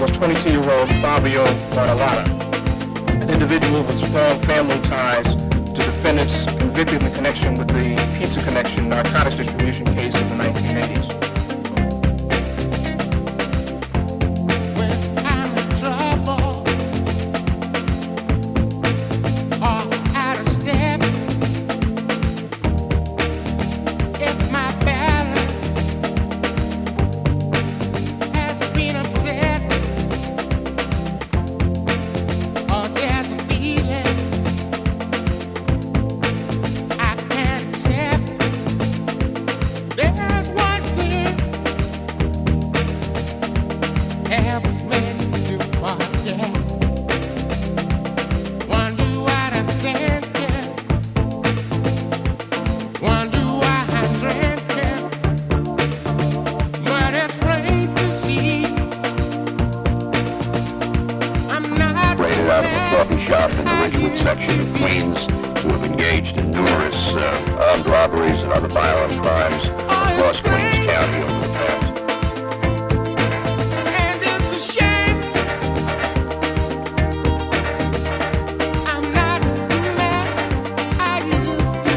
was 22-year-old Fabio, an individual with strong family ties to defendants convicted in connection with the Pizza Connection narcotics distribution case of the 1980s. Shop in the Ridgewood section of Queens who have engaged in numerous armed robberies and other violent crimes across Queens County over the past. And it's a shame I'm not the man I used to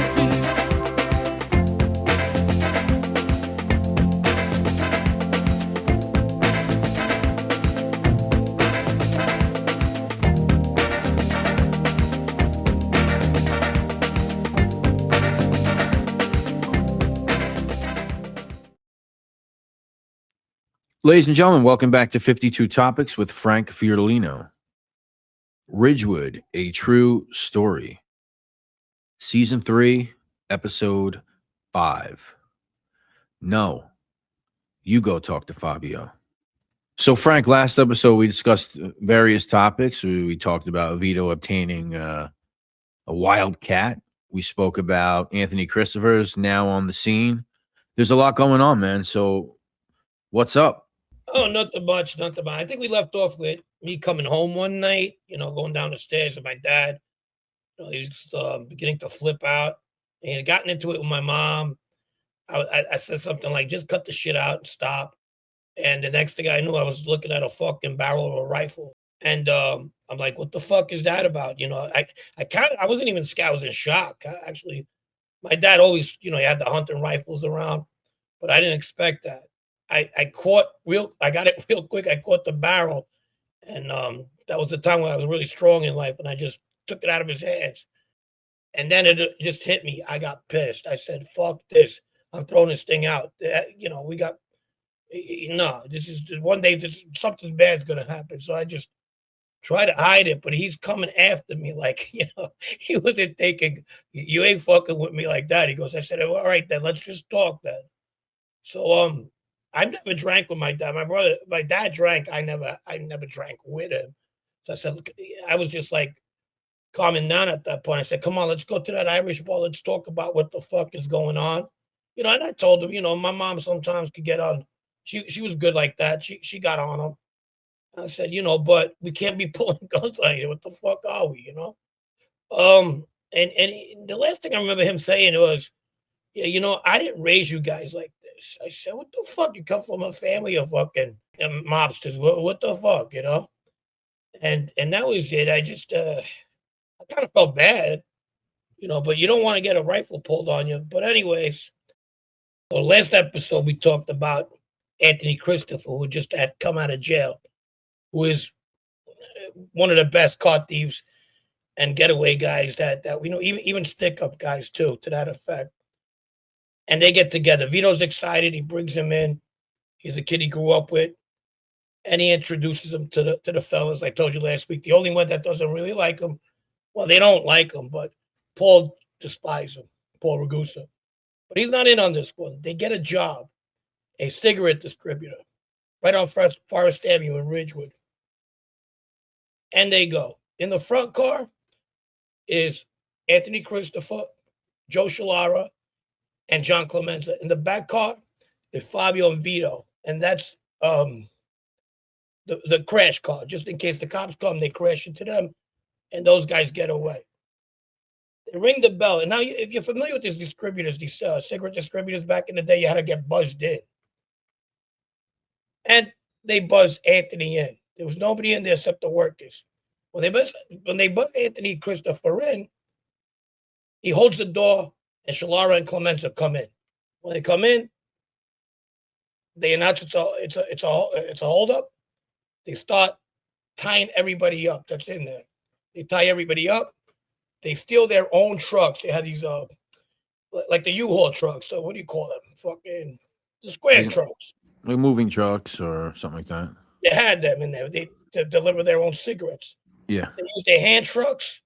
Ladies and gentlemen, welcome back to 52 Topics with Frank Fiorellino. Ridgewood, a true story. Season 3, Episode 5. No, you go talk to Fabio. So, Frank, last episode we discussed various topics. We talked about Vito obtaining a wildcat. We spoke about Anthony Christopher's now on the scene. There's a lot going on, man. So, what's up? Oh, nothing much. I think we left off with me coming home one night, going down the stairs with my dad. He was beginning to flip out. And he had gotten into it with my mom. I said something like, just cut the shit out and stop. And the next thing I knew, I was looking at a fucking barrel of a rifle. And I'm like, what the fuck is that about? I wasn't even scared. I was in shock. Actually, my dad always, he had the hunting rifles around, but I didn't expect that. I got it real quick. I caught the barrel, and that was the time when I was really strong in life, and I just took it out of his hands. And then it just hit me. I got pissed. I said, fuck this. I'm throwing this thing out. This is one day, something bad's going to happen. So I just try to hide it, but he's coming after me like, he wasn't thinking, you ain't fucking with me like that. He goes, I said, all right, then let's just talk then. So, I've never drank with my dad. My dad drank. I never drank with him. So I said, look, I was just like calming down at that point. I said, come on, let's go to that Irish bar. Let's talk about what the fuck is going on. And I told him, my mom sometimes could get on. She was good like that. She got on him. I said, but we can't be pulling guns on you. What the fuck are we, And the last thing I remember him saying was, yeah, I didn't raise you guys like this. I said, what the fuck? You come from a family of fucking mobsters. What the fuck, And that was it. I just, I kind of felt bad, but you don't want to get a rifle pulled on you. But anyways, so last episode we talked about Anthony Christopher, who just had come out of jail, who is one of the best car thieves and getaway guys that we know, even stick-up guys too, to that effect. And they get together. Vito's excited. He brings him in. He's a kid he grew up with. And he introduces him to the fellas. I told you last week, the only one that doesn't really like him, well, they don't like him, but Paul despises him, Paul Ragusa. But he's not in on this one. They get a job, a cigarette distributor, right on Forest Avenue in Ridgewood. And they go. In the front car is Anthony Christopher, Joe Shalara, and John Clemenza. In the back car is Fabio and Vito. And that's the crash car. Just in case the cops come, they crash into them, and those guys get away. They ring the bell. And now, if you're familiar with these distributors, these cigarette distributors, back in the day, you had to get buzzed in. And they buzz Anthony in. There was nobody in there except the workers. When they bust Anthony Christopher in, he holds the door, and Shalara and Clemenza come in. When they come in, they announce it's a holdup. They start tying everybody up that's in there. They tie everybody up. They steal their own trucks. They had these like the U-Haul trucks. What do you call them? Fucking the square trucks. Like moving trucks or something like that. They had them in there. They to deliver their own cigarettes. Yeah. They used their hand trucks,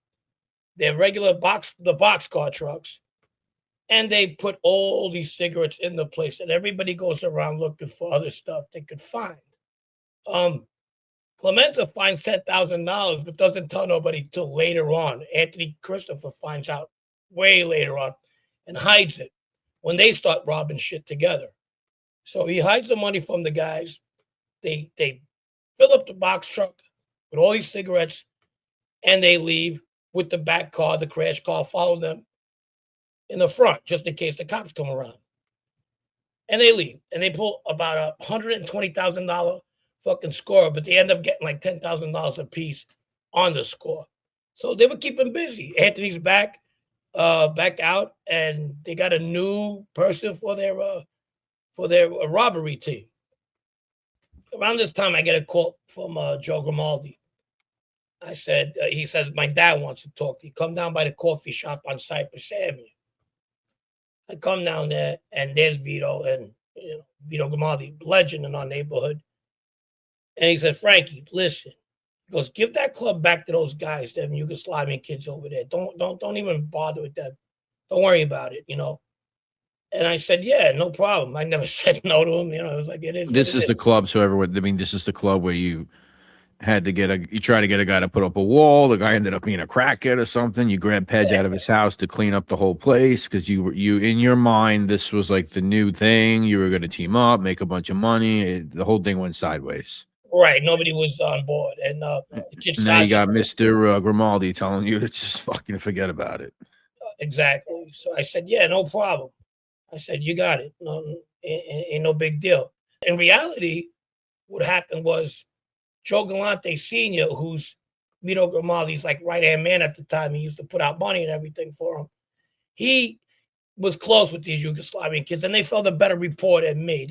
their regular boxcar trucks, and they put all these cigarettes in the place. And everybody goes around looking for other stuff they could find. Clemenza finds $10,000, but doesn't tell nobody till later on. Anthony Christopher finds out way later on and hides it when they start robbing shit together. So he hides the money from the guys. They fill up the box truck with all these cigarettes, and they leave with the back car, the crash car, follow them in the front, just in case the cops come around. And they leave, and they pull about $120,000 fucking score, but they end up getting like $10,000 a piece on the score. So they were keeping busy. Anthony's back out, and they got a new person for their robbery team. Around this time, I get a call from Joe Grimaldi. I said, he says, my dad wants to talk to you. Come down by the coffee shop on Cypress Avenue. I come down there, and there's Vito, and Vito Grimaldi, legend in our neighborhood. And he said, Frankie, listen. He goes, give that club back to those guys, them Yugoslavian kids over there. Don't even bother with them. Don't worry about it, And I said, yeah, no problem. I never said no to him. I was like, it is. This is the club, so everyone. I mean, this is the club where you had to you try to get a guy to put up a wall. The guy ended up being a crackhead or something. You grabbed Pedge out of his house to clean up the whole place because you in your mind, this was like the new thing. You were going to team up, make a bunch of money. The whole thing went sideways. Right. Nobody was on board. And the kid now you got Mr. Grimaldi telling you to just fucking forget about it. Exactly. So I said, yeah, no problem. I said, you got it. No, ain't no big deal. In reality, what happened was Joe Galante Sr., who's Vito Grimaldi's like right-hand man at the time, he used to put out money and everything for him. He was close with these Yugoslavian kids, and they felt a better rapport than me.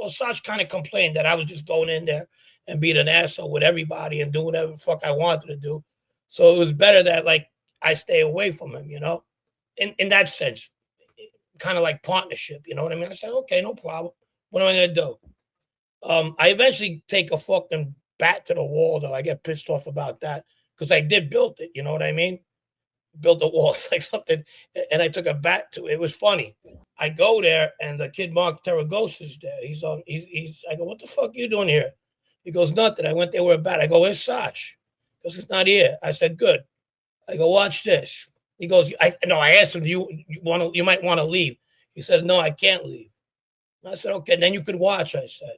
Saj kind of complained that I was just going in there and being an asshole with everybody and doing whatever the fuck I wanted to do. So it was better that like I stay away from him, in that sense, kind of like partnership, you know what I mean? I said, okay, no problem. What am I going to do? I eventually take a fucking bat to the wall, though. I get pissed off about that because I did build it, you know what I mean? Built the wall, it's like something, and I took a bat to it. It was funny. I go there, and the kid Mark Terragosa's there. I go, what the fuck you doing here? He goes, nothing. I went there with a bat. I go, where's Sash? He goes, it's not here. I said, good. I go, watch this. He goes, I asked him, you might want to leave. He says, no, I can't leave. And I said, okay, then you could watch, I said.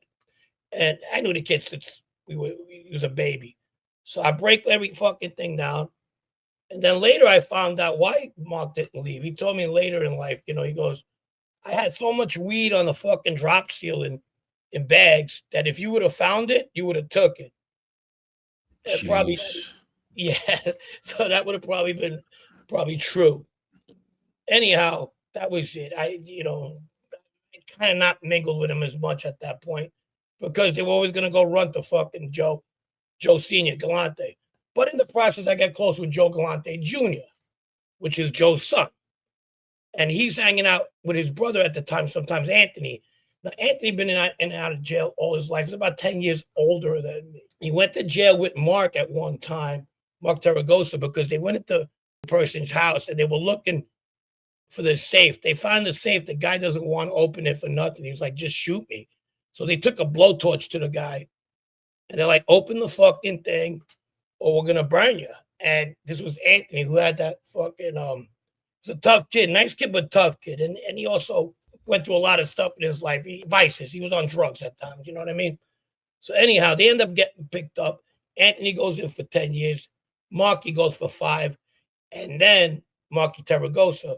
And I knew the kid since he was a baby. So I break every fucking thing down. And then later I found out why Mark didn't leave. He told me later in life, he goes, I had so much weed on the fucking drop ceiling in bags that if you would have found it, you would have took it. Probably, yeah. So that would have probably been true. Anyhow, that was it. I kind of not mingled with him as much at that point because they were always going to go run to fucking Joe Sr. Galante. But in the process, I got close with Joe Galante Jr., which is Joe's son. And he's hanging out with his brother at the time, sometimes Anthony. Now, Anthony been in and out of jail all his life. He's about 10 years older than me. He went to jail with Mark at one time, Mark Terragosa, because they went into the person's house and they were looking for the safe. They found the safe. The guy doesn't want to open it for nothing. He was like, just shoot me. So they took a blowtorch to the guy. And they're like, open the fucking thing or we're going to burn you. And this was Anthony who had that fucking, he's a tough kid, nice kid, but tough kid. And he also went through a lot of stuff in his life. Vices. He was on drugs at times. You know what I mean? So anyhow, they end up getting picked up. Anthony goes in for 10 years. Marky goes for 5. And then Marky Terragosa.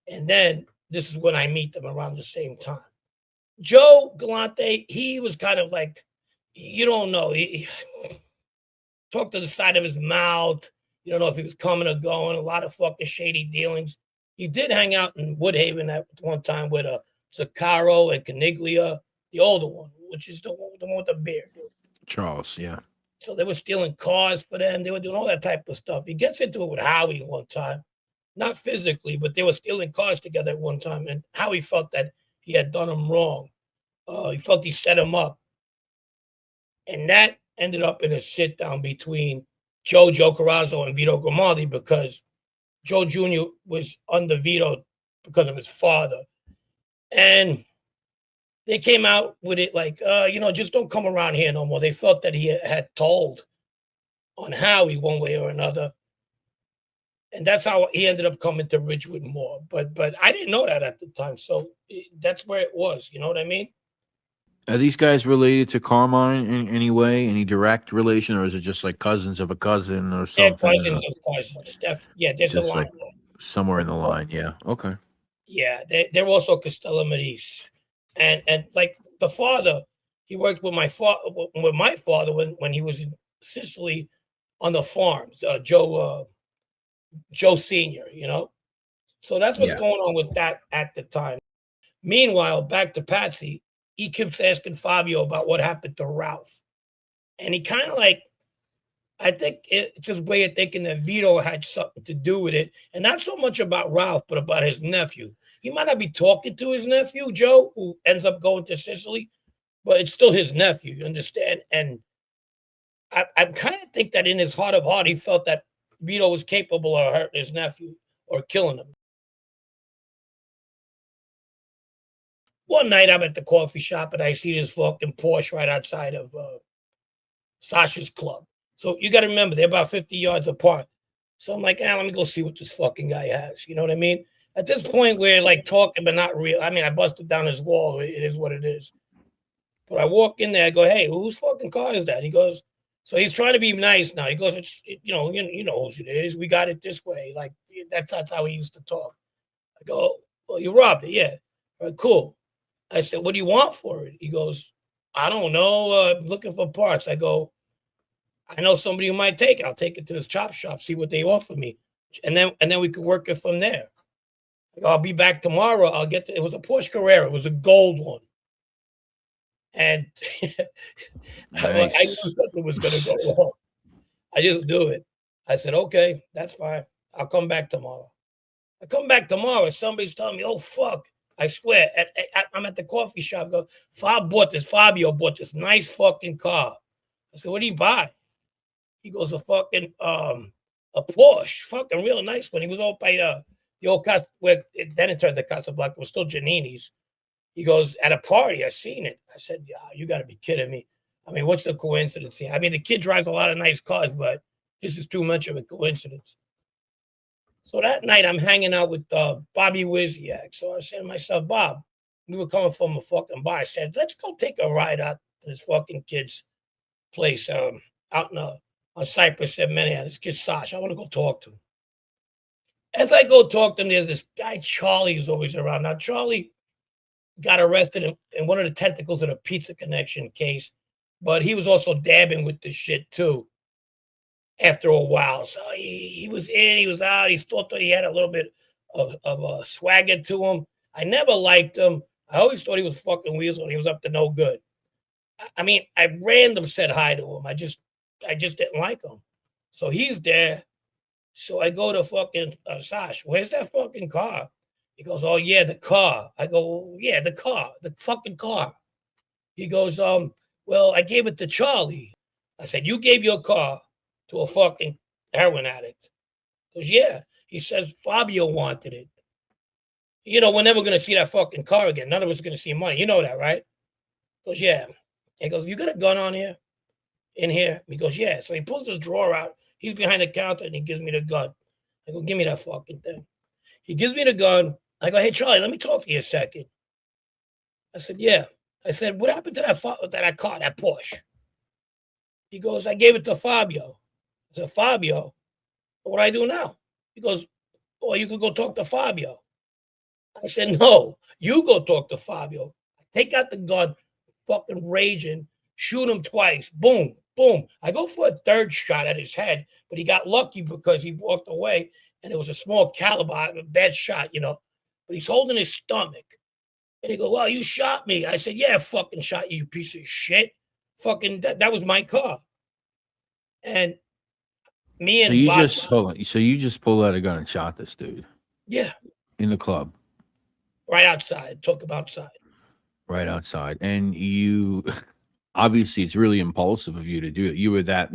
And then this is when I meet them around the same time. Joe Galante, he was kind of like, You don't know. He talked to the side of his mouth. You don't know if he was coming or going. A lot of fucking shady dealings. He did hang out in Woodhaven at one time with Zaccaro and Caniglia, the older one, which is the one with the beard. Charles, yeah. So they were stealing cars for them. They were doing all that type of stuff. He gets into it with Howie one time, not physically, but they were stealing cars together at one time. And Howie felt that he had done him wrong. He felt he set him up. And that ended up in a sit down between Joe Carrazzo and Vito Grimaldi because Joe Jr. was under Vito because of his father. And they came out with it like, just don't come around here no more. They felt that he had told on Howie one way or another. And that's how he ended up coming to Ridgewood more. But I didn't know that at the time. So that's where it was. You know what I mean? Are these guys related to Carmine in any way, any direct relation, or is it just like cousins of a cousin or They're something? cousins of cousins. There's a Just line like there. somewhere in the line. Yeah. Okay. Yeah, they're also Costello Medici. And like the father, he worked with my father when he was in Sicily on the farms, Joe Senior, So that's what's Yeah. going on with that at the time. Meanwhile, back to Patsy, he keeps asking Fabio about what happened to Ralph. And he kind of like, I think it's his way of thinking that Vito had something to do with it. And not so much about Ralph, but about his nephew. He might not be talking to his nephew, Joe, who ends up going to Sicily, but it's still his nephew, you understand? And I kind of think that in his heart of heart, he felt that Vito was capable of hurting his nephew or killing him. One night I'm at the coffee shop and I see this fucking Porsche right outside of Sasha's club. So you got to remember, they're about 50 yards apart. So I'm like, let me go see what this fucking guy has. You know what I mean? At this point, we're like talking, but not real. I mean, I busted down his wall. It is what it is. But I walk in there. I go, hey, whose fucking car is that? He goes, so he's trying to be nice now. He goes, you know who it is. We got it this way. Like, that's how he used to talk. I go, well, you robbed it. Yeah. All right, cool. I said, what do you want for it? He goes, I don't know. Looking for parts. I go, I know somebody who might take it. I'll take it to this chop shop, see what they offer me. And then we could work it from there. I'll be back tomorrow. I'll get it was a Porsche Carrera. It was a gold one. And I knew something was going to go wrong. I just do it. I said, okay, that's fine. I'll come back tomorrow. I come back tomorrow. Somebody's telling me, oh, fuck. I swear. I'm at the coffee shop. Fabio bought this nice fucking car. I said, what did he buy? He goes, a fucking, a Porsche. Fucking real nice one. He was all by the old Casa, where then it turned to Casablanca. It was still Giannini's. He goes, at a party, I seen it. I said, yeah, you got to be kidding me. I mean, what's the coincidence here? I mean, the kid drives a lot of nice cars, but this is too much of a coincidence. So that night, I'm hanging out with Bobby Wizyak. So I said to myself, Bob, we were coming from a fucking bar. I said, let's go take a ride out to this fucking kid's place out on Cypress at Manhattan. This kid, Sash. I want to go talk to him. As I go talk to him, there's this guy, Charlie, who's always around. Now, Charlie got arrested in one of the tentacles of the Pizza Connection case, but he was also dabbing with this shit too after a while. So he was in, he was out. He thought that he had a little bit of a swagger to him. I never liked him. I always thought he was fucking weasel and he was up to no good. I mean, I random said hi to him. I just didn't like him. So he's there. So I go to fucking Sash, where's that fucking car? He goes, oh, yeah, the car. I go, yeah, the car, the fucking car. He goes, well, I gave it to Charlie. I said, you gave your car to a fucking heroin addict. He goes, yeah. He says, Fabio wanted it. You know, we're never going to see that fucking car again. None of us are going to see money. You know that, right? He goes, yeah. He goes, you got a gun on here? In here? He goes, yeah. So he pulls his drawer out. He's behind the counter and he gives me the gun. I go, give me that fucking thing. He gives me the gun. I go, hey, Charlie, let me talk to you a second. I said, yeah. I said, what happened to that car, that Porsche? He goes, I gave it to Fabio. I said, Fabio? What do I do now? He goes, oh, you could go talk to Fabio. I said, no, you go talk to Fabio. I take out the gun, fucking raging. shoot him twice. Boom, boom. I go for a third shot at his head, but he got lucky because he walked away and it was a small caliber, a bad shot, you know. But he's holding his stomach. And he go, well, you shot me. I said, yeah, I fucking shot you, you piece of shit. Fucking, that was my car. And me So and you Bob, just hold on. So you just pulled out a gun and shot this dude yeah, in the club right outside. Took him outside. right outside, and you obviously it's really impulsive of you to do it. You were that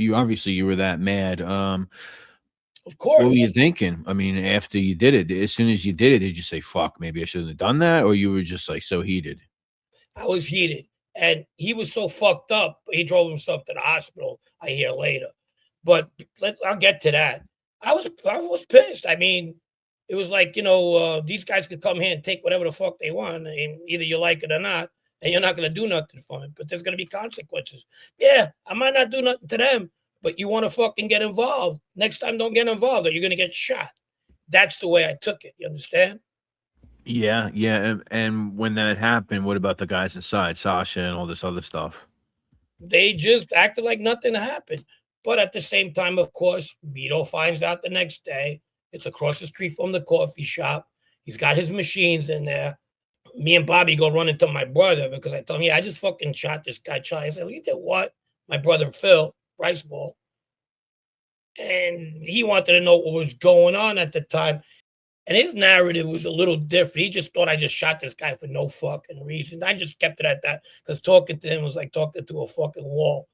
mad. Of What were course. you thinking? I mean, after you did it, as soon as you did it, did you say, "Fuck, maybe I shouldn't have done that," or you were just like so heated? I was heated. And he was so fucked up, he drove himself to the hospital, I hear later. But I'll get to that. I was pissed. I mean, it was like, these guys could come here and take whatever the fuck they want. I mean, either you like it or not, and you're not going to do nothing for it, but there's going to be consequences. Yeah, I might not do nothing to them, but you want to fucking get involved. Next time, don't get involved or you're going to get shot. That's the way I took it. You understand? Yeah, yeah. And when that happened, what about the guys inside, Sasha and all this other stuff? They just acted like nothing happened. But at the same time, of course, Vito finds out the next day. It's across the street from the coffee shop. He's got his machines in there. Me and Bobby go run into my brother because I told him, yeah, I just fucking shot this guy, Charlie. I said, well, you did what? My brother, Phil, Rice Ball. And he wanted to know what was going on at the time. And his narrative was a little different. He just thought I just shot this guy for no fucking reason. I just kept it at that because talking to him was like talking to a fucking wall.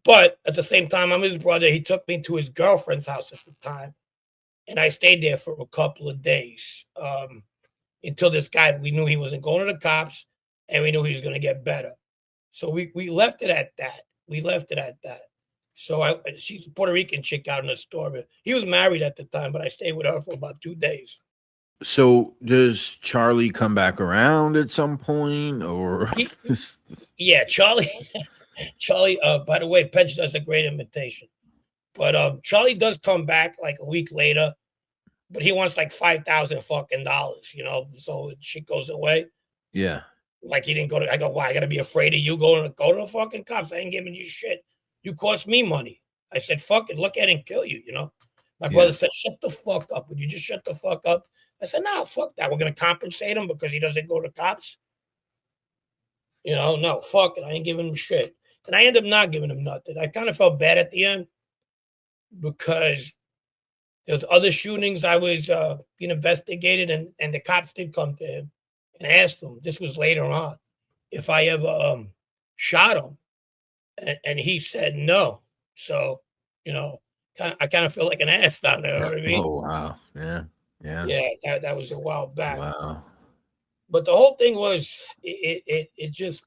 But at the same time, I'm his brother. He took me to his girlfriend's house at the time. And I stayed there for a couple of days until this guy, we knew he wasn't going to the cops and we knew he was going to get better. So we left it at that. We left it at that. So she's a Puerto Rican chick out in the store. He was married at the time, but I stayed with her for about 2 days. So does Charlie come back around at some point, or Yeah, Charlie. Charlie. By the way, Pench does a great imitation. But Charlie does come back like a week later, but he wants like $5,000 fucking dollars. So shit goes away. Yeah. Like he didn't go to. I go, why? I gotta be afraid of you going to go to the fucking cops. I ain't giving you shit. You cost me money. I said, fuck it, look at it and kill you, My brother said, shut the fuck up. Would you just shut the fuck up? I said, no, fuck that. We're going to compensate him because he doesn't go to cops. No, fuck it. I ain't giving him shit. And I ended up not giving him nothing. I kind of felt bad at the end because there's other shootings I was being investigated and the cops did come to him and asked him, this was later on, if I ever shot him. And he said no. So, I kind of feel like an ass down there. You know what I mean? Oh wow, yeah. Yeah, that was a while back. Wow. But the whole thing was it just.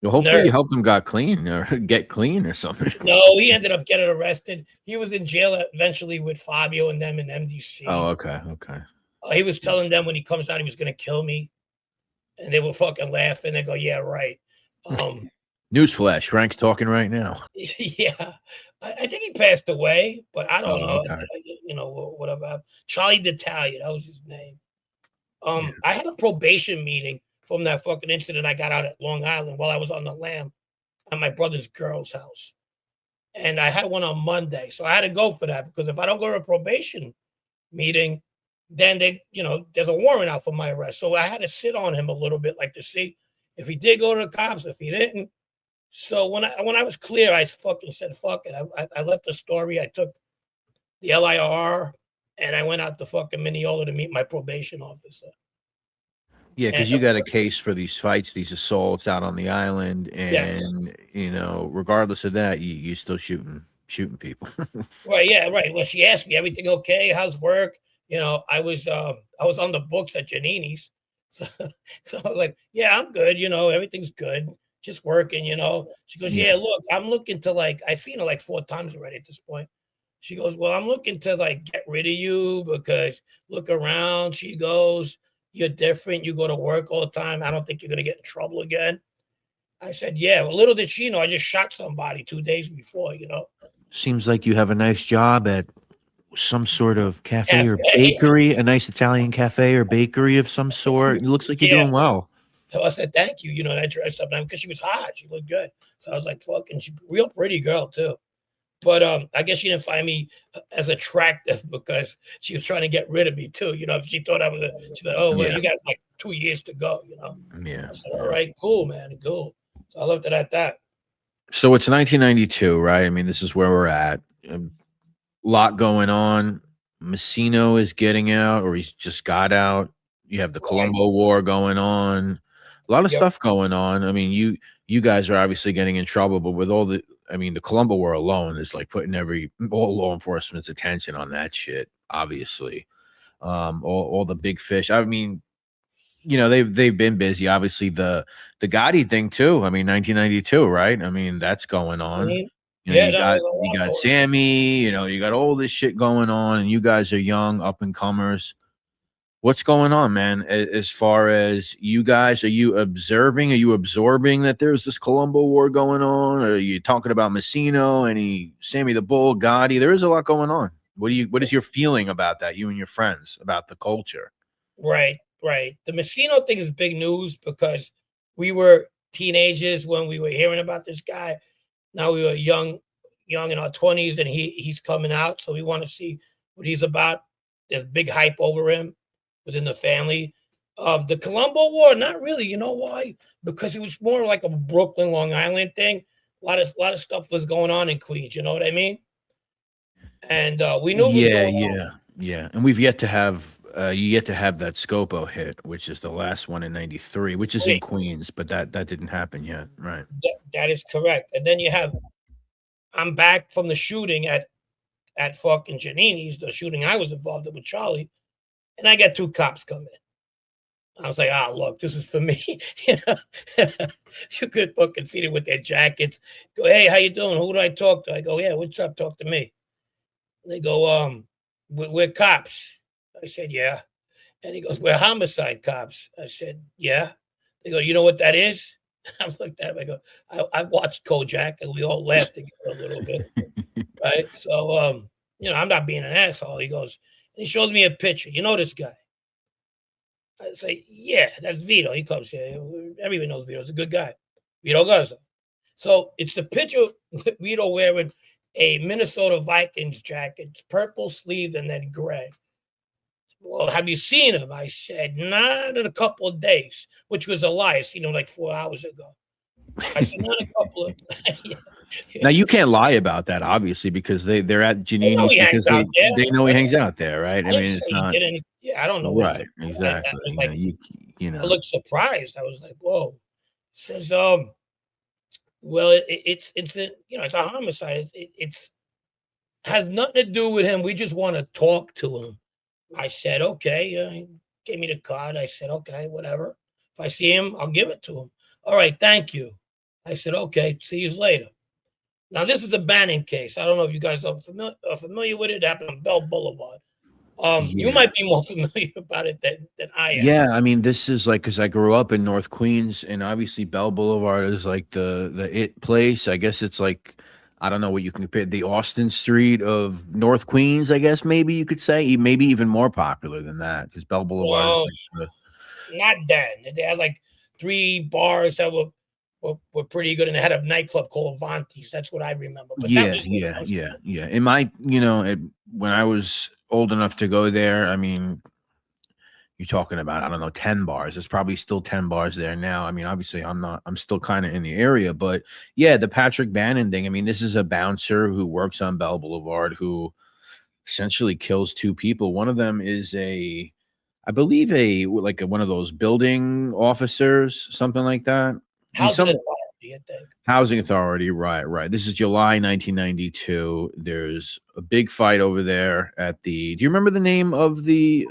Well, hopefully you helped him get clean or something. No, he ended up getting arrested. He was in jail eventually with Fabio and them in MDC. Oh, okay. He was telling them when he comes out he was going to kill me, and they were fucking laughing. They go, "Yeah, right." Newsflash: Frank's talking right now. Yeah, I think he passed away, but I don't know. Okay. Whatever. Charlie D'Italia, that was his name. I had a probation meeting from that fucking incident I got out at Long Island while I was on the lam at my brother's girl's house. And I had one on Monday. So I had to go for that because if I don't go to a probation meeting, then there's a warrant out for my arrest. So I had to sit on him a little bit, like to see if he did go to the cops, if he didn't. So when I was clear, I fucking said, fuck it. I left the story. I took the LIR and I went out to fucking Mineola to meet my probation officer. Yeah, because you got a case for these fights, these assaults out on the island, and Yes. Regardless of that, you still shooting people. Right, yeah, right. Well, she asked me, everything okay? How's work? I was on the books at Giannini's. So I was like, yeah, I'm good, everything's good. Just working, She goes, yeah, look, I'm looking to I've seen her like 4 times already at this point. She goes, well, I'm looking to get rid of you because look around. She goes, you're different. You go to work all the time. I don't think you're going to get in trouble again. I said, yeah. Well, little did she know I just shot somebody 2 days before, Seems like you have a nice job at some sort of cafe or bakery, a nice Italian cafe or bakery of some sort. It looks like you're doing well. So I said, thank you, and I dressed up because she was hot. She looked good. So I was like, fucking, she real pretty girl too. But I guess she didn't find me as attractive because she was trying to get rid of me too. If she thought I was she's like, oh well, Yeah. you got like 2 years to go, Yeah. I said, all right, cool, man, cool. So I left it at that. So it's 1992, right? I mean, this is where we're at. A lot going on. Messino is getting out, or he's just got out. You have the Right. Colombo War going on. A lot of Yep. stuff going on. I mean, you guys are obviously getting in trouble, but with all the, I mean, the Colombo War alone is like putting all law enforcement's attention on that shit. Obviously, all the big fish. I mean, they've been busy. Obviously, the Gotti thing too. I mean, 1992, right? I mean, that's going on. Mhm. Yeah, You no, got there's a lot you got going on. Sammy. You got all this shit going on, and you guys are young, up and comers. What's going on, man? As far as you guys, are you observing? Are you absorbing that there's this Colombo War going on? Or are you talking about Messino, any Sammy the Bull, Gotti? There is a lot going on. What is your feeling about that? You and your friends about the culture? Right, right. The Messino thing is big news because we were teenagers when we were hearing about this guy. Now we were young in our 20s, and he's coming out. So we want to see what he's about. There's big hype over him within the family. The Colombo War, not really. You know why? Because it was more like a Brooklyn, Long Island thing. A lot of stuff was going on in Queens. You know what I mean? And we knew it was Yeah, going on. yeah, yeah. And we've yet to have yet to have that Scopo hit, which is the last one in '93, which is in Queens, but that didn't happen yet, right? That is correct. And then you have I'm back from the shooting at fucking Giannini's, the shooting I was involved in with Charlie, and I got two cops coming. I was like, look, this is for me. You could fucking see them with their jackets. Go, hey, how you doing? Who do I talk to? I go, yeah, what's up? Talk to me. They go, we're cops. I said, yeah. And he goes, we're homicide cops. I said, yeah. They go, you know what that is? I looked at him. I go, I watched Kojak, and we all laughed together a little bit, right? So, I'm not being an asshole. He goes, and he shows me a picture. You know this guy? I say, yeah, that's Vito. He comes here. Everyone knows Vito. He's a good guy. Vito Garza. So it's the picture with Vito wearing a Minnesota Vikings jacket, it's purple sleeved and then gray. Well, have you seen him? I said, not in a couple of days, which was a lie. I seen him like 4 hours ago. I said, not a couple of yeah. Now you can't lie about that, obviously, because they're at Giannini's he because hangs out there. they know he hangs out there, right? I I didn't mean, say it's he not did any. Yeah, I don't know what right. I Exactly. was like, You I know. looked surprised. I was like, whoa. He says, well, it's a it's a homicide. It's has nothing to do with him. We just want to talk to him. I said, okay. He gave me the card. I said, okay, whatever. If I see him, I'll give it to him. All right, thank you. I said, okay, see you later. Now, this is a Bannon case. I don't know if you guys are familiar with it. It happened on Bell Boulevard. You Yeah. might be more familiar about it than I am. Yeah, I mean, this is like because I grew up in North Queens, and obviously Bell Boulevard is like the it place. I guess it's like I don't know what you can compare the Austin Street of North Queens. I guess maybe you could say maybe even more popular than that because Bell Boulevard is No, like not then. They had like 3 bars that were pretty good, and they had a nightclub called Avanti's. That's what I remember. But that was yeah. In my when I was old enough to go there, I mean, you're talking about, I don't know, 10 bars. There's probably still 10 bars there now. I mean, obviously I'm still kind of in the area, but yeah, the Patrick Bannon thing. I mean, this is a bouncer who works on Bell Boulevard who essentially kills 2 people. One of them is I believe one of those building officers, something like that. He's housing some authority, I think. housing authority. Right. This is July 1992. There's a big fight over there do you remember the name of the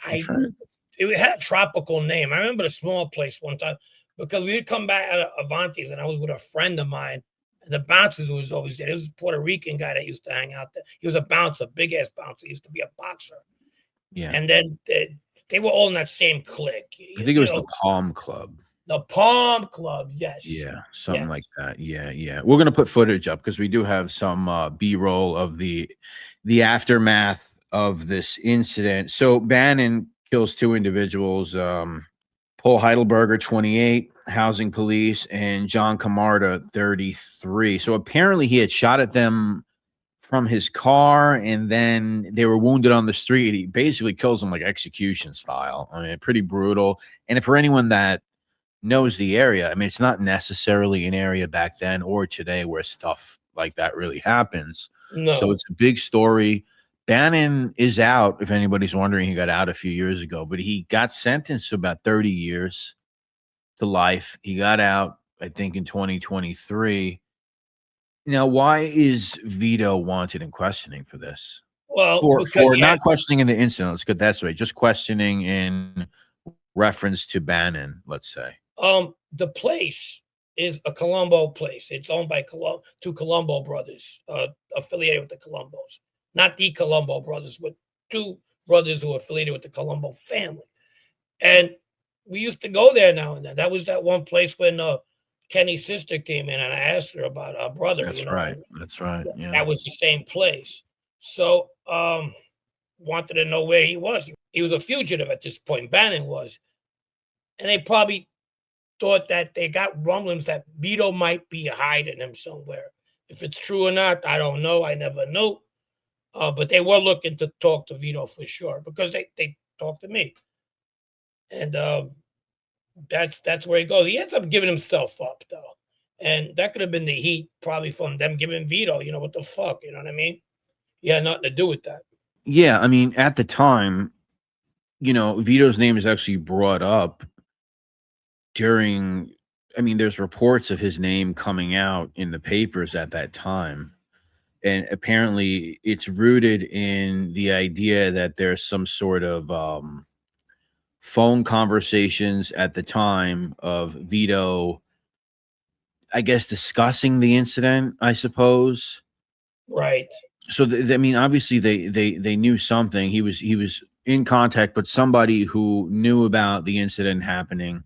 It had a tropical name. I remember the small place one time because we would come back at Avanti's, and I was with a friend of mine, and the bouncers was always there. There was a Puerto Rican guy that used to hang out there. He was a bouncer, big ass bouncer. He used to be a boxer. Yeah. And then they were all in that same clique. I think it was the Palm Club. The Palm Club, yes. Yeah, something like that. Yeah. We're gonna put footage up because we do have some B-roll of the aftermath of this incident. So Bannon kills 2 individuals. Paul Heidelberger, 28, housing police, and John Camarda, 33. So apparently he had shot at them from his car, and then they were wounded on the street. He basically kills them like execution style. I mean, pretty brutal. And for anyone that knows the area, I mean, it's not necessarily an area back then or today where stuff like that really happens. So No. it's a big story. Bannon is out. If anybody's wondering, he got out a few years ago, but he got sentenced to about 30 years to life. He got out, I think, in 2023. Now, why is Vito wanted in questioning for this? Well, For because he not has questioning in the incident. Let's get that right. Just questioning in reference to Bannon, let's say. the place is a Colombo place. It's owned by two Colombo brothers, affiliated with the Colombos. Not the Colombo brothers, but two brothers who are affiliated with the Colombo family. And we used to go there now and then. That was that one place when Kenny's sister came in and I asked her about our brother. That's You know, right. and That's right. Yeah. that was the same place. So wanted to know where he was. He was a fugitive at this point. Bannon was, and they probably thought that they got rumblings that Vito might be hiding him somewhere. If it's true or not, I don't know. I never knew. But they were looking to talk to Vito for sure because they talked to me. And that's where he goes. He ends up giving himself up though. And that could have been the heat probably from them giving Vito, you know, what the fuck, you know what I mean? He had nothing to do with that. Yeah. I mean, at the time, you know, Vito's name is actually brought up during, I mean, there's reports of his name coming out in the papers at that time. And apparently it's rooted in the idea that there's some sort of phone conversations at the time of Vito, I guess, discussing the incident, I suppose. Right. So I mean, obviously they knew something. He was in contact, but somebody who knew about the incident happening.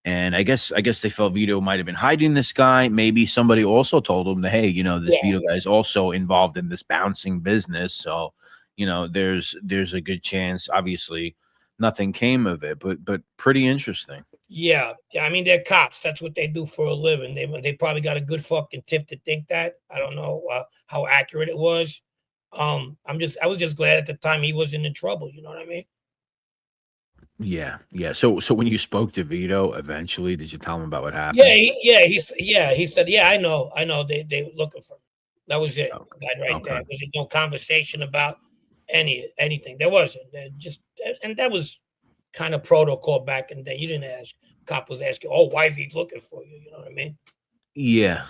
And I guess they felt Vito might have been hiding this guy. Maybe somebody also told him that, hey, you know, this Vito guy is also involved in this bouncing business. So, you know, there's a good chance. Obviously, nothing came of it, but pretty interesting. Yeah. I mean, they're cops. That's what they do for a living. They probably got a good fucking tip to think that. I don't know how accurate it was. I was just glad at the time he wasn't in trouble. You know what I mean? Yeah, yeah. So when you spoke to Vito eventually, did you tell him about what happened? He said, yeah, I know. They were looking for me. That was it. Okay. That right Okay. there. There was no conversation about anything. There wasn't. And that was kind of protocol back in the day. You didn't ask. Cop was asking, oh, why is he looking for you? You know what I mean? Yeah.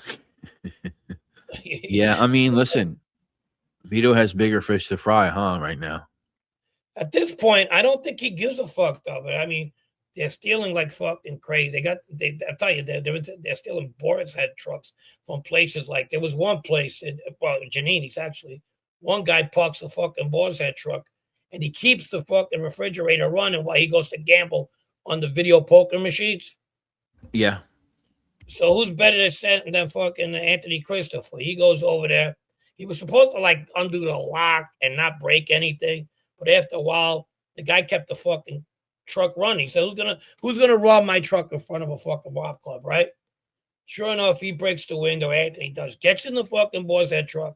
Yeah. I mean, listen, Vito has bigger fish to fry, huh? Right now. At this point, I don't think he gives a fuck though. But I mean, they're stealing like fucking crazy. I tell you, they're stealing Boris head trucks from places like there was one place in Giannini's actually. One guy parks a fucking Boris head truck and he keeps the fucking refrigerator running while he goes to gamble on the video poker machines. Yeah. So who's better than fucking Anthony Christopher? He goes over there. He was supposed to like undo the lock and not break anything. But after a while, the guy kept the fucking truck running. He said, who's gonna rob my truck in front of a fucking mob club, right? Sure enough, he breaks the window. Anthony does, gets in the fucking boy's head truck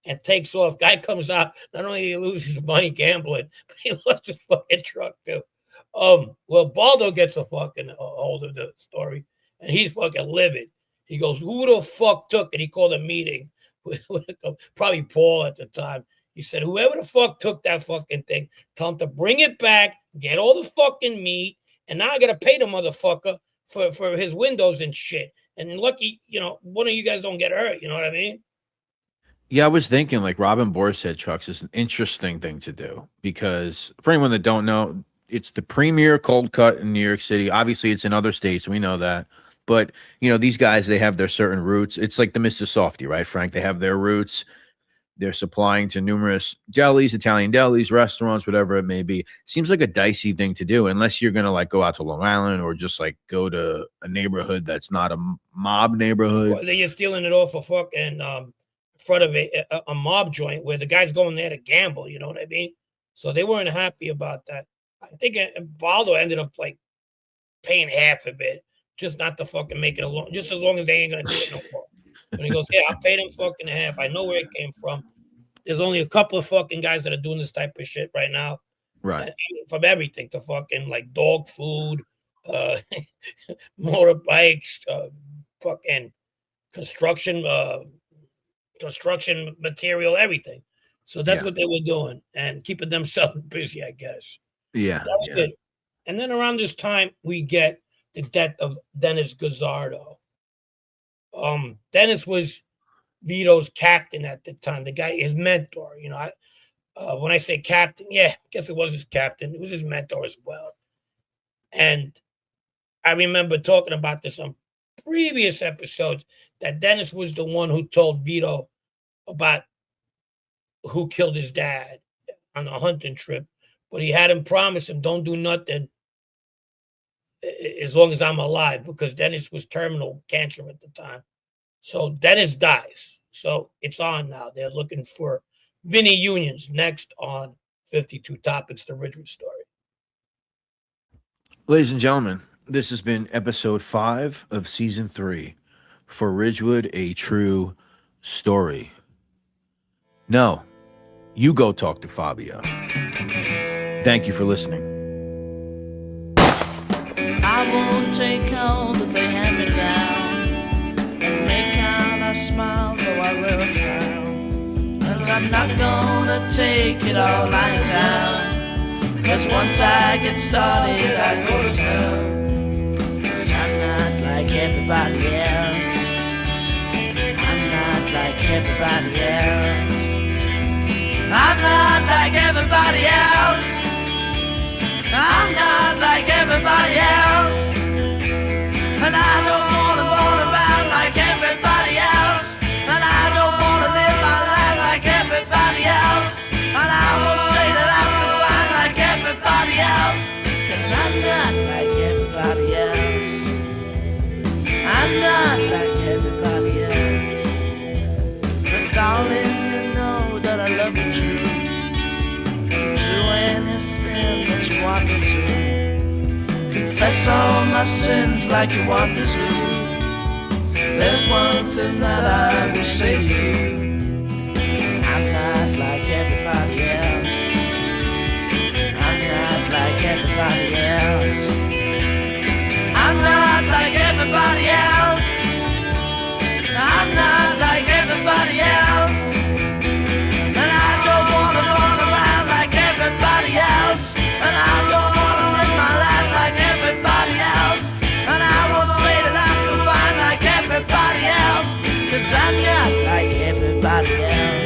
and takes off. Guy comes out. Not only he loses money gambling, but he lost his fucking truck too. Well, Baldo gets a fucking hold of the story, and he's fucking livid. He goes, "Who the fuck took it?" He called a meeting with probably Paul at the time. He said, whoever the fuck took that fucking thing, tell him to bring it back, get all the fucking meat, and now I got to pay the motherfucker for his windows and shit. And lucky, you know, one of you guys don't get hurt. You know what I mean? Yeah, I was thinking like robbing Boris head trucks is an interesting thing to do because for anyone that don't know, it's the premier cold cut in New York City. Obviously, it's in other states. We know that. But, you know, these guys, they have their certain routes. It's like the Mr. Softy, right, Frank? They have their routes. They're supplying to numerous delis, Italian delis, restaurants, whatever it may be. Seems like a dicey thing to do unless you're going to like go out to Long Island or just like go to a neighborhood that's not a mob neighborhood. Well, you're stealing it off a fucking front of a mob joint where the guy's going there to gamble. You know what I mean? So they weren't happy about that. I think Baldo ended up like paying half of it, just not to fucking make it alone, just as long as they ain't gonna do it no more. And he goes, yeah, I'll pay them fucking half. I know where it came from. There's only a couple of fucking guys that are doing this type of shit right now. Right. From everything to fucking like dog food, motorbikes, fucking construction material, everything. So that's what they were doing and keeping themselves busy, I guess. Yeah. That was good. And then around this time, we get the death of Dennis Gazzardo. Dennis was Vito's captain at the time, the guy, his mentor. You know, when I say captain, yeah, I guess it was his captain. It was his mentor as well. And I remember talking about this on previous episodes, that Dennis was the one who told Vito about who killed his dad on a hunting trip. But he had him promise him, don't do nothing as long as I'm alive, because Dennis was terminal cancer at the time. So Dennis dies. So it's on now. They're looking for Vinny Unions next on 52 Topics, the Ridgewood story. Ladies and gentlemen, this has been episode 5 of season 3 for Ridgewood, a true story. No, you go talk to Fabio. Thank you for listening. I won't take all that they hand me down and make out I smile, though I will frown. And I'm not gonna take it all lying down, 'cause once I get started I go to town. 'Cause I'm not like everybody else. I'm not like everybody else. I'm not like everybody else. I'm not like everybody else. And I don't wanna roll around like everybody else. And I don't wanna live my life like everybody else. And I will say that I'm fine like everybody else. 'Cause I'm not like everybody else. I'm not like everybody else. But darling, you know that I love you true. Do anything that you want me to. Confess all my sins like you want me to. There's one thing that I will say to you. I'm not like everybody else. I'm not like everybody else. I'm not like everybody else. I'm not like everybody else. And I don't wanna run around like everybody else. And I don't wanna live my life like everybody else. And I won't say that I'm fine like everybody else. 'Cause I'm not like everybody else.